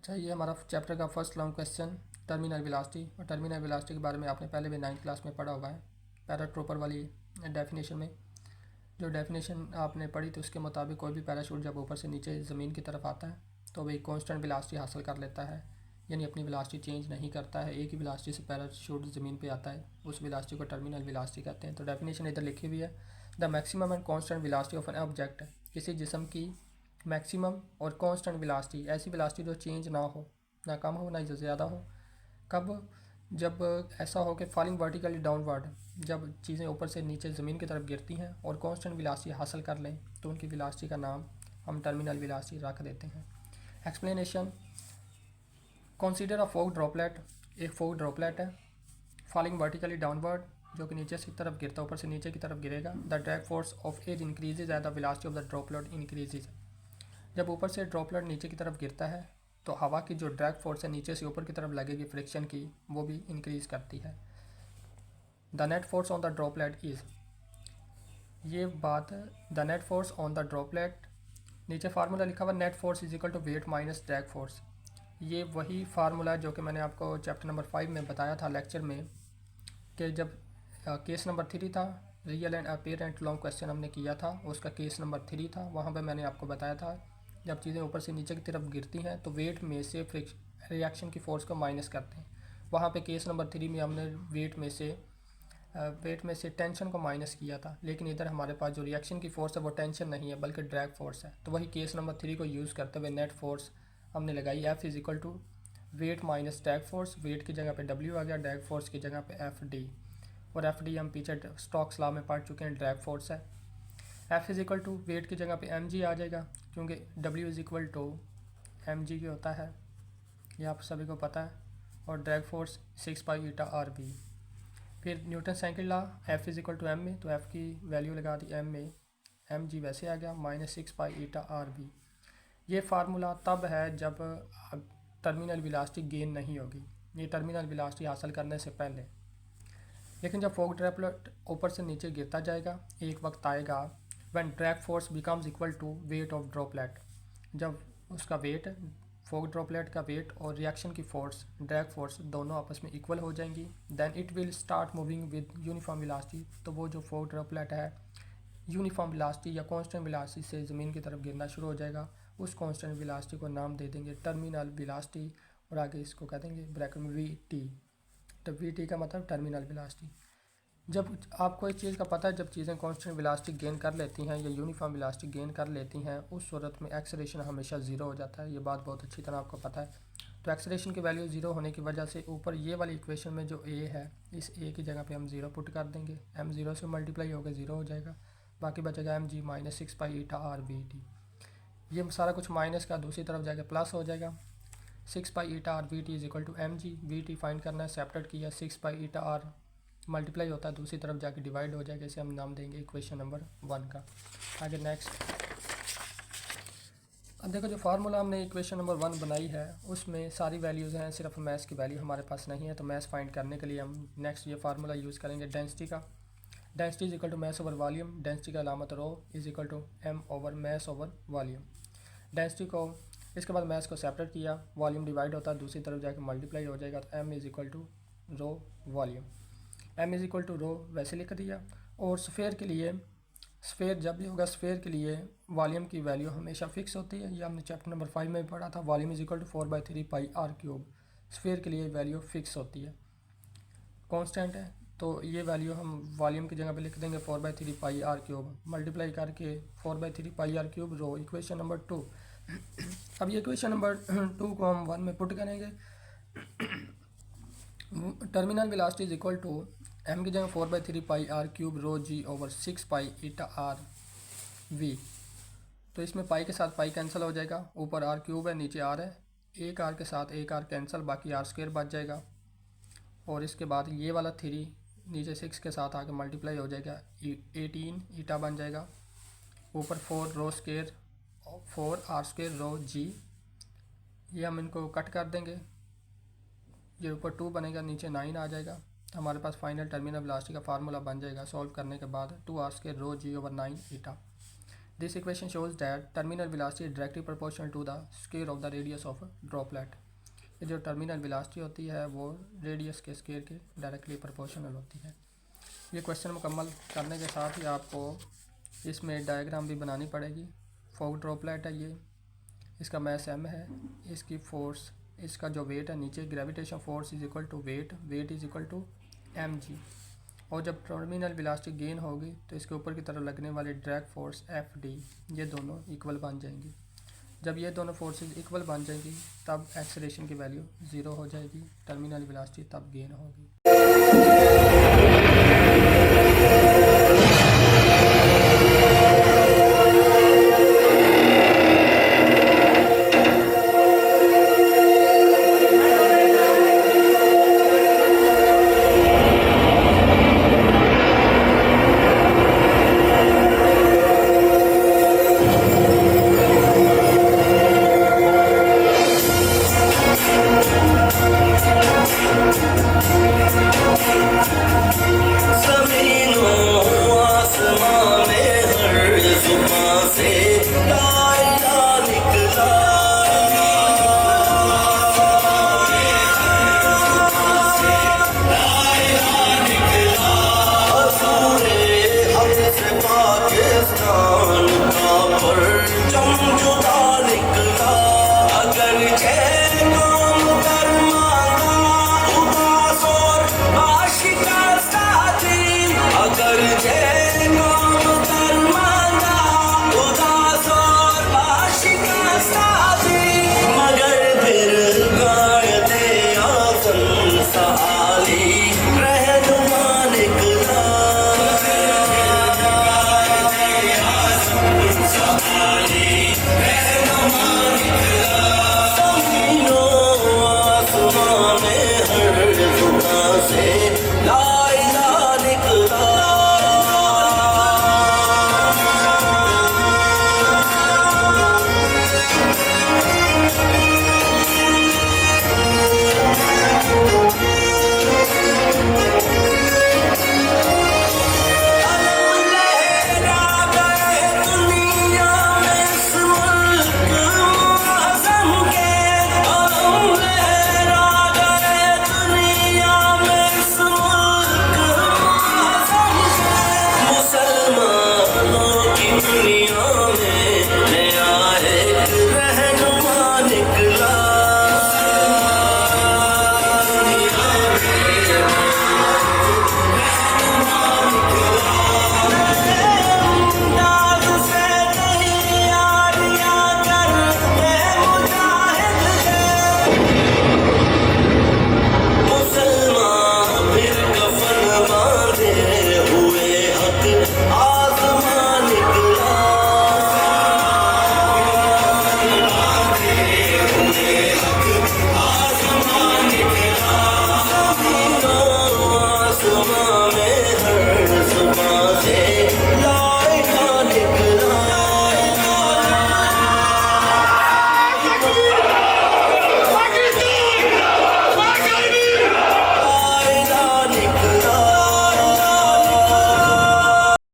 अच्छा, ये हमारा चैप्टर का first long question terminal velocity. और टर्मिनल वेलोसिटी के बारे में आपने पहले भी 9th क्लास में पढ़ा हुआ है पैराट्रोपर वाली डेफिनेशन में। जो डेफिनेशन आपने पढ़ी थी उसके मुताबिक कोई भी पैराशूट जब ऊपर से नीचे ज़मीन की तरफ आता है तो वही कांस्टेंट वेलोसिटी हासिल कर लेता है, यानी अपनी वेलोसिटी चेंज नहीं करता है। एक ही वेलोसिटी से पैराशूट ज़मीन पे आता है, उस वेलोसिटी को टर्मिनल वेलोसिटी कहते हैं। तो डेफिनेशन इधर लिखी हुई है, the maximum and constant velocity of an object. किसी जिस्म की मैक्सिमम और कांस्टेंट वेलोसिटी, ऐसी वेलोसिटी जो चेंज ना हो, ना कम हो ना ज़्यादा हो। कब? जब ऐसा हो कि फॉलिंग वर्टिकली डाउनवर्ड, जब चीज़ें ऊपर से नीचे ज़मीन की तरफ गिरती हैं और कांस्टेंट वेलोसिटी हासिल कर लें तो उनकी वेलोसिटी का नाम हम टर्मिनल वेलोसिटी रख देते हैं। Explanation, consider a fog droplet. एक फॉग ड्रॉपलेट है फॉलिंग वर्टिकली डाउनवर्ड, जो कि नीचे की तरफ गिरता है, ऊपर से नीचे की तरफ गिरेगा। The drag force of air increases at the velocity of the droplet increases. जब ऊपर से ड्रॉपलेट नीचे की तरफ गिरता है तो हवा की जो ड्रैग फोर्स है नीचे से ऊपर की तरफ लगेगी फ्रिक्शन की, वो भी इंक्रीज करती है। The net force on the droplet is, ये बात the net force on the droplet, नीचे फार्मूला लिखा हुआ net force is equal to weight minus drag force. ये वही फार्मूला है जो कि मैंने आपको चैप्टर नंबर 5 में बताया था लेक्चर में, कि जब केस नंबर 3 था, real and apparent long question हमने किया था, उसका केस नंबर 3 था। वहाँ पे मैंने आपको बताया था जब चीज़ें ऊपर से नीचे की तरफ गिरती हैं तो वेट में से रिएक्शन की फ़ोर्स को माइनस करते हैं। वहाँ पे केस नंबर 3 में हमने वेट में से टेंशन को माइनस किया था, लेकिन इधर हमारे पास जो रिएक्शन की फ़ोर्स है वो टेंशन नहीं है बल्कि ड्रैग फोर्स है। तो वही केस नंबर 3 को यूज़ करते हुए नेट फोर्स हमने लगाई, F is equal to weight minus drag force. Weight की जगह पे डब्ल्यू आ गया, ड्रैग फोर्स की जगह पे एफ डी। और एफ डी हम पीछे स्टोक्स लॉ में पढ़ चुके हैं, ड्रैग फोर्स है। F is equal to weight की जगह पे एम जी आ जाएगा, क्योंकि W is equal to M G होता है, ये आप सभी को पता है। और drag force 6 pi eta R B. फिर Newton second law, F is equal to M में, तो एफ की वैल्यू लगा दी एम में, एम जी वैसे आ गया minus 6 pi eta R B. ये फार्मूला तब है जब टर्मिनल वेलोसिटी गेन नहीं होगी, ये टर्मिनल वेलोसिटी हासिल करने से पहले। लेकिन जब फॉग ड्रॉपलेट ऊपर से नीचे गिरता जाएगा, एक वक्त आएगा when drag force becomes equal to weight of droplet, जब उसका वेट, फॉग ड्रॉपलेट का वेट और रिएक्शन की फोर्स, ड्रैग फोर्स, दोनों आपस में इक्वल हो जाएंगी, then it will start moving with uniform velocity. तो वो जो फॉग ड्रॉपलेट है यूनिफॉर्म वेलोसिटी या कांस्टेंट वेलोसिटी से ज़मीन की तरफ गिरना शुरू हो जाएगा। उस कांस्टेंट वेलोसिटी को नाम दे देंगे टर्मिनल वेलोसिटी, और आगे इसको कह देंगे ब्रैकेट में वी टी। तो वी टी का मतलब टर्मिनल वेलोसिटी। जब आपको एक चीज़ का पता है, जब चीज़ें कांस्टेंट वेलोसिटी गेन कर लेती हैं या यूनिफॉर्म वेलोसिटी गेन कर लेती हैं, उस सूरत में एक्सेलरेशन हमेशा ज़ीरो हो जाता है। ये बात बहुत अच्छी तरह आपको पता है। तो एक्सेलरेशन की वैल्यू ज़ीरो होने की वजह से ऊपर ये वाली इक्वेशन में जो ए है, इस ए की जगह पे हम ज़ीरो पुट कर देंगे, एम ज़ीरो से मल्टीप्लाई होकर ज़ीरो हो जाएगा, बाकी बचेगा M G minus 6 pi eta R B T. ये सारा कुछ माइनस का दूसरी तरफ जाके प्लस हो जाएगा। 6 pi eta R V T is equal to M G, V T find करना है, सेपरेट किया, 6 पाई ईटा आर मल्टीप्लाई होता है, दूसरी तरफ जाके डिवाइड हो जाएगा, इसे हम नाम देंगे इक्वेशन नंबर 1 का। आगे नेक्स्ट, अब देखो जो फार्मूला हमने इक्वेशन नंबर 1 बनाई है उसमें सारी वैल्यूज़ हैं, सिर्फ मैथ्स की वैल्यू हमारे पास नहीं है। तो मैथ्स फाइंड करने के लिए हम नेक्स्ट ये फार्मूला यूज़ करेंगे डेंसिटी का। Density is equal to mass over volume, density का अलामत rho is equal to M over mass over volume. Density को, इसके बाद मैस को सेपरेट किया, वॉल्यूम डिवाइड होता है, दूसरी तरफ जाकर मल्टीप्लाई हो जाएगा, तो M is equal to rho volume. M is equal to rho वैसे लिख दिया। और स्फेयर के लिए, स्फेयर जब भी होगा स्फेयर के लिए वॉल्यूम की वैल्यू हमेशा फिक्स होती है, ये हमने चैप्टर नंबर 5 में पढ़ा था। Volume is equal to 4/3 pi R cube, sphere के लिए वैल्यू फिक्स होती है, कांस्टेंट है। तो ये वैल्यू हम वॉल्यूम की जगह पे लिख देंगे 4/3 पाई आर क्यूब, मल्टीप्लाई करके 4/3 pi R cube rho, equation number 2। अब ये इक्वेशन नंबर 2 को हम 1 में पुट करेंगे। Terminal velocity is equal to M की जगह 4/3 pi R cube rho G over 6 pi eta R V. तो इसमें पाई के साथ पाई कैंसिल हो जाएगा, ऊपर आर क्यूब है नीचे आर है, एक आर के साथ एक आर कैंसिल, बाकी आर स्क्वायर बच जाएगा। और इसके बाद ये वाला 3 नीचे 6 के साथ आके मल्टीप्लाई हो जाएगा, 18 ईटा बन जाएगा, ऊपर 4 रो स्क्वायर 4 आर स्क्वायर रो जी। ये हम इनको कट कर देंगे, ये ऊपर 2 बनेगा, नीचे 9 आ जाएगा। हमारे पास फाइनल टर्मिनल वेलोसिटी का फार्मूला बन जाएगा सॉल्व करने के बाद, 2 R square rho G over 9 eta. This equation shows that terminal velocity is directly proportional to the square of the radius of droplet. ये जो टर्मिनल वेलोसिटी होती है वो रेडियस के स्क्वायर के डायरेक्टली प्रोपोर्शनल होती है। ये क्वेश्चन मुकम्मल करने के साथ ही आपको इसमें डायग्राम भी बनानी पड़ेगी। फॉग ड्रॉपलेट है ये, इसका मास m है, इसकी फोर्स, इसका जो वेट है नीचे gravitation force is equal to weight, weight is equal to mg। और जब टर्मिनल वेलोसिटी गेन होगी तो इसके ऊपर की तरफ लगने वाली ड्रैग फोर्स Fd, ये दोनों इक्वल बन जाएंगी। जब ये दोनों फोर्सेस इक्वल बन जाएंगी तब एक्सेलरेशन की वैल्यू 0 हो जाएगी, टर्मिनल वेलोसिटी तब गेन होगी।